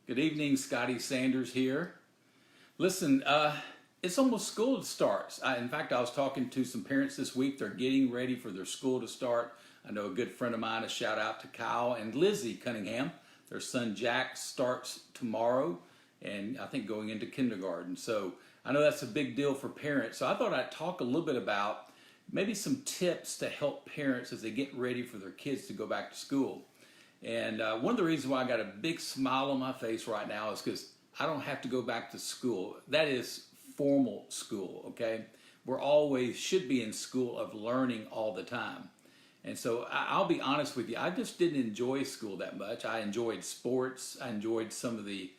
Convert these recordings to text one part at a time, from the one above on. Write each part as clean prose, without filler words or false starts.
Good evening, Scotty Sanders here. Listen, it's almost school starts. In fact, I was talking to some parents this week. They're getting ready for their school to start. I know a good friend of mine, a shout out to Kyle and Lizzie Cunningham. Their son Jack starts tomorrow and I think going into kindergarten. So I know that's a big deal for parents. So I thought I'd talk a little bit about maybe some tips to help parents as they get ready for their kids to go back to school. And one of the reasons why I got a big smile on my face right now is because I don't have to go back to school. That is formal school, okay? We're always should be in school of learning all the time. And so I'll be honest with you, I just didn't enjoy school that much. I enjoyed sports, I enjoyed some of the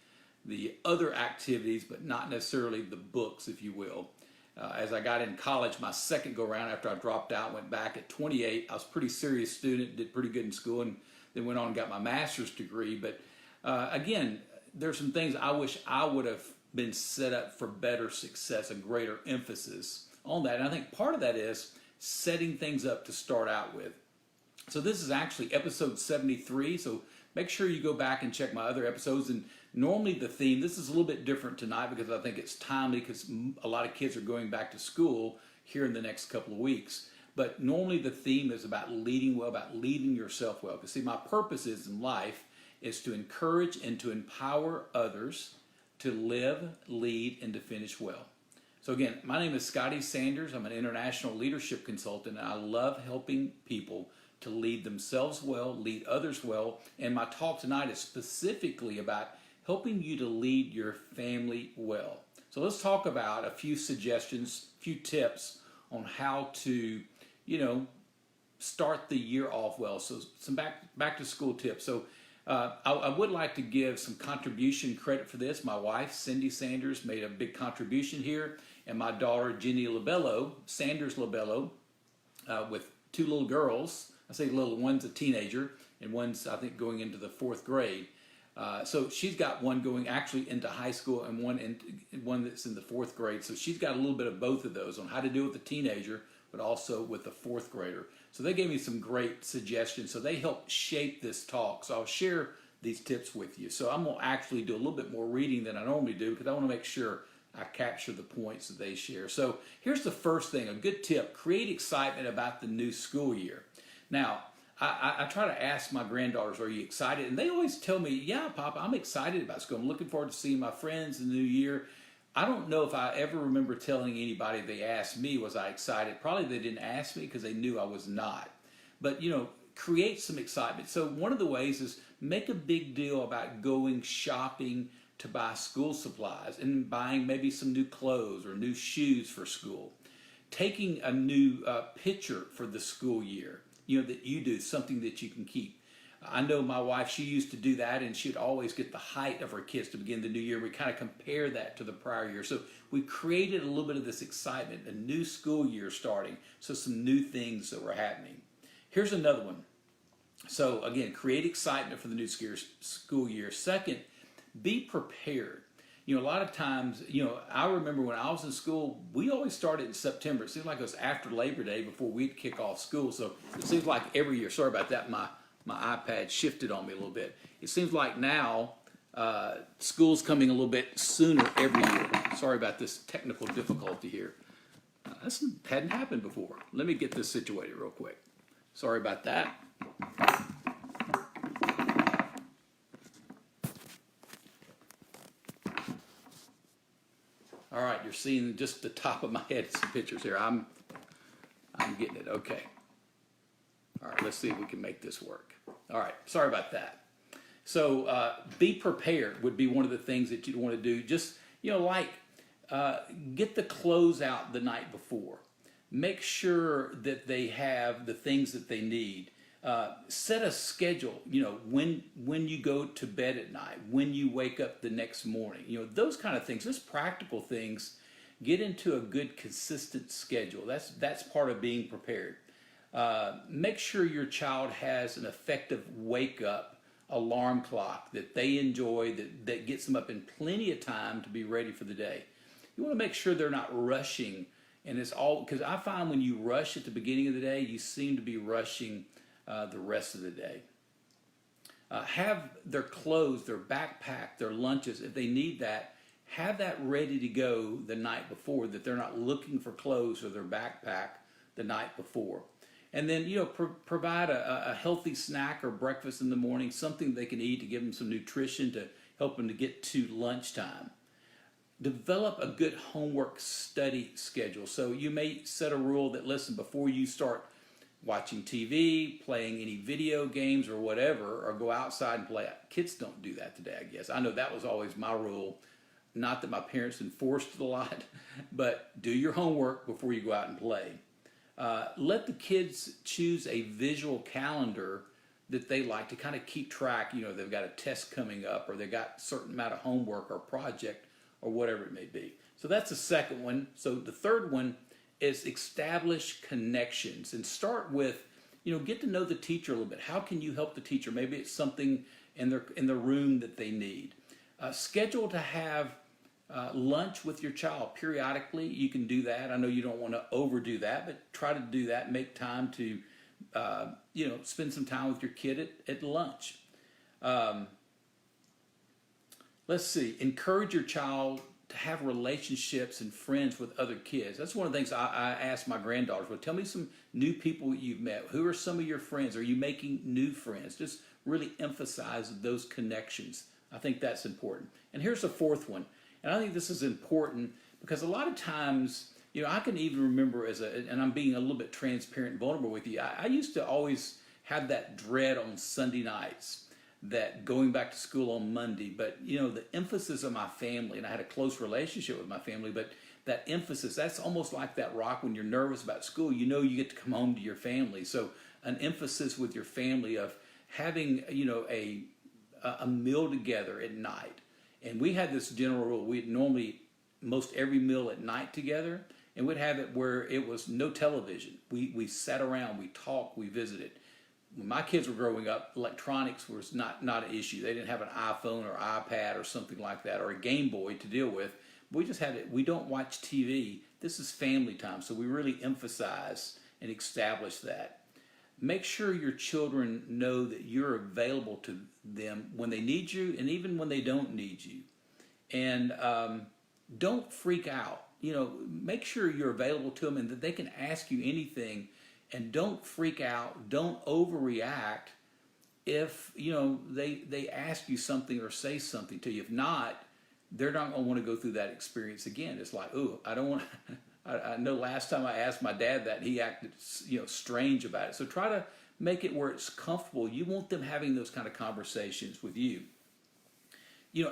other activities, but not necessarily the books, if you will. As I got in college, my second go around after I dropped out, went back at 28. I was a pretty serious student, did pretty good in school, and then went on and got my master's degree. But again, there's some things I wish I would have been set up for better success, a greater emphasis on that. And I think part of that is setting things up to start out with. So this is actually episode 73. So make sure you go back and check my other episodes. And normally the theme, this is a little bit different tonight because I think it's timely because a lot of kids are going back to school here in the next couple of weeks. But normally the theme is about leading well, about leading yourself well. Because see, my purpose is in life is to encourage and to empower others to live, lead, and to finish well. So again, my name is Scotty Sanders. I'm an international leadership consultant, and I love helping people to lead themselves well, lead others well. And my talk tonight is specifically about helping you to lead your family well. So let's talk about a few suggestions, a few tips on how to, start the year off well. So some back to school tips. So I would like to give some contribution credit for this. My wife, Cindy Sanders, made a big contribution here, and my daughter, Jenny LaBello, Sanders LaBello, with two little girls. I say little, one's a teenager, and one's, I think, going into the 4th grade. So she's got one going actually into high school and one that's in the 4th grade. So she's got a little bit of both of those on how to deal with the teenager, but also with the 4th grader. So they gave me some great suggestions. So they helped shape this talk. So I'll share these tips with you. So I'm going to actually do a little bit more reading than I normally do because I want to make sure I capture the points that they share. So here's the first thing, a good tip: create excitement about the new school year. Now, I try to ask my granddaughters, are you excited? And they always tell me, yeah, Papa, I'm excited about school. I'm looking forward to seeing my friends in the new year. I don't know if I ever remember telling anybody they asked me, was I excited? Probably they didn't ask me because they knew I was not. But, create some excitement. So one of the ways is make a big deal about going shopping to buy school supplies and buying maybe some new clothes or new shoes for school. Taking a new picture for the school year, that you do, something that you can keep. I know my wife, she used to do that, and she'd always get the height of her kids to begin the new year. We kind of compare that to the prior year. So we created a little bit of this excitement, a new school year starting, so some new things that were happening. Here's another one. So again, create excitement for the new school year. Second, be prepared. A lot of times, I remember when I was in school, we always started in September. It seemed like it was after Labor Day before we'd kick off school. So it seems like every year, sorry about that, my iPad shifted on me a little bit. It seems like now school's coming a little bit sooner every year. Sorry about this technical difficulty here. This hadn't happened before. Let me get this situated real quick. Sorry about that. All right, you're seeing just the top of my head, some pictures here. I'm getting it. Okay. All right, let's see if we can make this work. All right, sorry about that. So be prepared would be one of the things that you want to do. Just, get the clothes out the night before. Make sure that they have the things that they need. Set a schedule, when you go to bed at night, when you wake up the next morning, those kind of things, just practical things. Get into a good, consistent schedule. That's part of being prepared. Make sure your child has an effective wake-up alarm clock that they enjoy, that gets them up in plenty of time to be ready for the day. You want to make sure they're not rushing, and it's all, because I find when you rush at the beginning of the day, you seem to be rushing the rest of the day. Have their clothes, their backpack, their lunches, if they need that, have that ready to go the night before, that they're not looking for clothes or their backpack the night before. And then, provide a healthy snack or breakfast in the morning, something they can eat to give them some nutrition to help them to get to lunchtime. Develop a good homework study schedule. So you may set a rule that, listen, before you start watching TV, playing any video games or whatever, or go outside and play. Kids don't do that today, I guess. I know that was always my rule. Not that my parents enforced it a lot, but do your homework before you go out and play. Let the kids choose a visual calendar that they like to kind of keep track. They've got a test coming up, or they've got a certain amount of homework or project or whatever it may be. So that's the second one. So the third one is establish connections, and start with, get to know the teacher a little bit. How can you help the teacher? Maybe it's something in their room that they need. Schedule to have lunch with your child periodically. You can do that. I know you don't want to overdo that, but try to do that. Make time to, spend some time with your kid at lunch. Let's see. Encourage your child to have relationships and friends with other kids. That's one of the things I ask my granddaughters. Well, tell me some new people you've met. Who are some of your friends? Are you making new friends? Just really emphasize those connections. I think that's important. And here's the fourth one. And I think this is important because a lot of times, I can even remember and I'm being a little bit transparent and vulnerable with you. I used to always have that dread on Sunday nights, that going back to school on Monday, but the emphasis of my family, and I had a close relationship with my family, but that emphasis, that's almost like that rock when you're nervous about school. You get to come home to your family. So an emphasis with your family of having, a meal together at night. And we had this general rule. We'd normally most every meal at night together, and we'd have it where it was no television. We sat around, we talked, we visited. When my kids were growing up, electronics was not an issue. They didn't have an iPhone or iPad or something like that, or a Game Boy to deal with. We just had it. We don't watch TV. This is family time, so we really emphasize and establish that. Make sure your children know that you're available to them when they need you and even when they don't need you. And don't freak out. Make sure you're available to them and that they can ask you anything. And don't freak out. Don't overreact if they ask you something or say something to you. If not, they're not going to want to go through that experience again. It's like, I don't want. I know last time I asked my dad that, he acted strange about it. So try to make it where it's comfortable. You want them having those kind of conversations with you.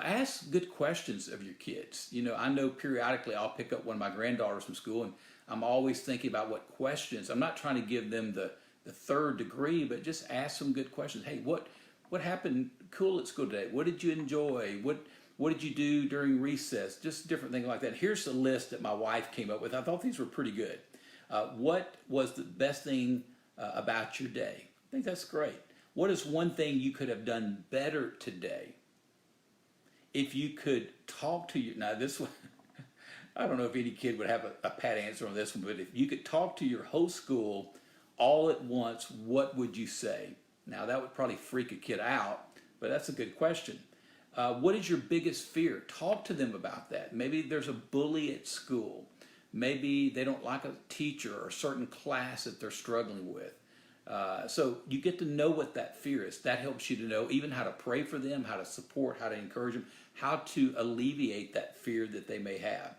Ask good questions of your kids. I know periodically I'll pick up one of my granddaughters from school, and I'm always thinking about what questions. I'm not trying to give them the third degree, but just ask some good questions. Hey, what happened cool at school today? What did you enjoy? What did you do during recess? Just different things like that. Here's a list that my wife came up with. I thought these were pretty good. What was the best thing about your day? I think that's great. What is one thing you could have done better today? If you could talk to now this one, I don't know if any kid would have a pat answer on this one, but if you could talk to your whole school all at once, what would you say? Now that would probably freak a kid out, but that's a good question. What is your biggest fear? Talk to them about that. Maybe there's a bully at school. Maybe they don't like a teacher or a certain class that they're struggling with. So you get to know what that fear is. That helps you to know even how to pray for them, how to support, how to encourage them, how to alleviate that fear that they may have.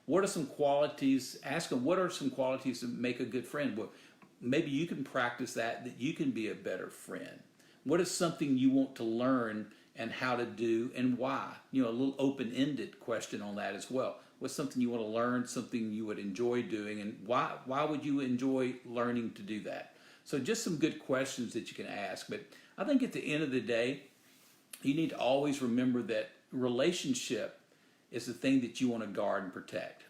What are some qualities? Ask them, what are some qualities that make a good friend? Well, maybe you can practice that you can be a better friend. What is something you want to learn and how to do and why? A little open-ended question on that as well. What's something you want to learn, something you would enjoy doing, and why would you enjoy learning to do that? So just some good questions that you can ask. But I think at the end of the day, you need to always remember that relationship is the thing that you want to guard and protect.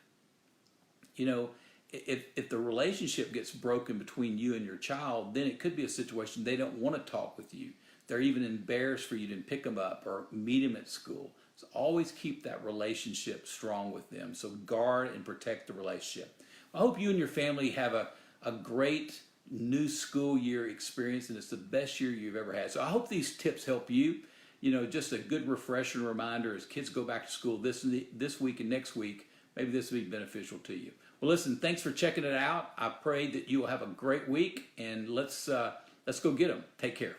If the relationship gets broken between you and your child, then it could be a situation they don't want to talk with you. They're even embarrassed for you to pick them up or meet them at school. So always keep that relationship strong with them. So guard and protect the relationship. I hope you and your family have a great new school year experience, and it's the best year you've ever had. So I hope these tips help you. You know, just a good refresher and reminder as kids go back to school this week and next week. Maybe this will be beneficial to you. Well, listen, thanks for checking it out. I pray that you will have a great week, and let's go get them. Take care.